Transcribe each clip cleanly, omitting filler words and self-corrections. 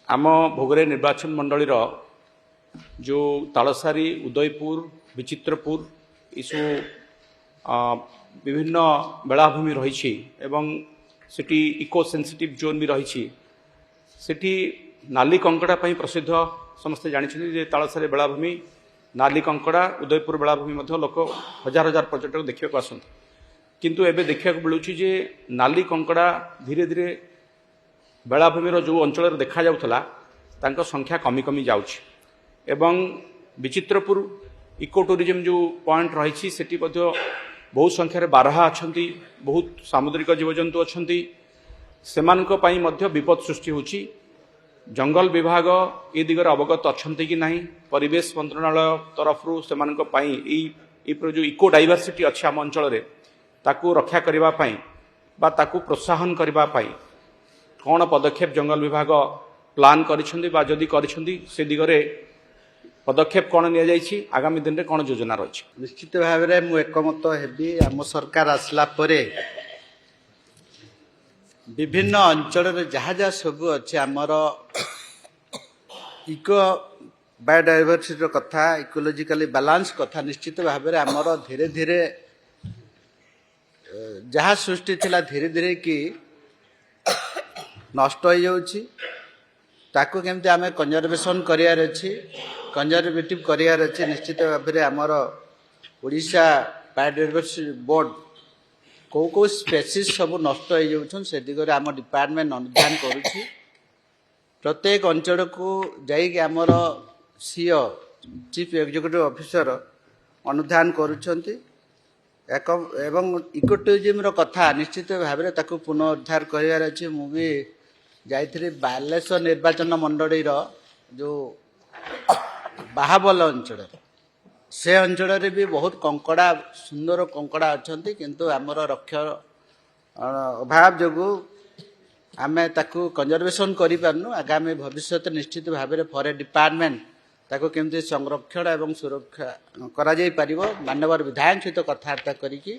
आम भोगरे निर्वाचन मंडलीर जो तालसारी उदयपुर विचित्रपुर इसु विभिन्न बेलाभूमि रही सिटी इको सेंसिटिव जोन भी रही सिटी नाली कंकड़ा प्रसिद्ध समस्ते जानी तालसारी बेलाभूमि नाली कंकड़ा उदयपुर बेलाभूमि लोक हजार हजार पर्यटक देखा आसते किंतु एबे देखा मिलूँ जे नाली कंकड़ा धीरे धीरे बेलाभूमि जो अंचल देखा जाउथला तांको संख्या कमी कमी जाउछि एवं विचित्रपुर इको टूरिज्म जो पॉइंट रही सेठी बहुत संख्यार बारहा अच्छी बहुत सामुद्रिक जीवजंतु अच्छी सेमानक पई मध्य विपद सृष्टि होछि जंगल विभाग ए दिगरे अवगत अच्छी कि नहीं परिवेश मंत्रणालय तरफ सेमानक पई ई जो इको डाइवर्सिटी अच्छी आम अंचल ताकू रक्षा करबा पई बा ताकू प्रोत्साहन करबा पई कौन पदक्षेप जंगल विभाग प्लान करिसेंती बा जदि करिसेंती से दिगरे पदक्षेप कौन नि आगामी दिन में कौन योजना रही निश्चित भाव में मु एकमत हेबी आम सरकार आसला परे विभिन्न अंचल जहाँ जहाँ सब अच्छे आमर इको बायोडाइवर्सिटी कथा इकोलोजिकली बैलेंस कथा निश्चित भाव में आमर धीरे धीरे जहाँ सृष्टि थिला धीरे धीरे कि नष्ट हो जाउछि ताकू केमती आमे कंजर्वेशन करियार अछि कंजर्वेटिव करियार अछि निश्चित भाव में आमर ओडिशा बायोडाइवर्सिटी बोर्ड को स्पेसीज सब नष्ट हो जाउछन से दिगरे आम डिपार्टमेंट अनुधान करुछि प्रत्येक अंचल को जाई आमर सीओ चीफ एग्जीक्यूटिव ऑफिसर अनुधान करुछंती एवं इको टूरिज्म कथा निश्चित भाव में ताकू पुनरुद्धार करार अच्छे मुझे जाइए बालेश्वर निर्वाचन मंडली जो बाहाबल अंचल से अंचल भी बहुत कंकड़ा सुंदर कंकड़ा अच्छा किंतु आमर रक्षा अभाव जो आमे ताकू कंजर्वेशन करूँ आगामी भविष्य निश्चित भाव में फॉरेस्ट डिपार्टमेंट ताको केमती संरक्षण एवं सुरक्षा करा जाई परिबो माननीय विधायक सहित कथबार्ता करिकी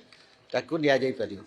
ताकू निया जाई परिबो।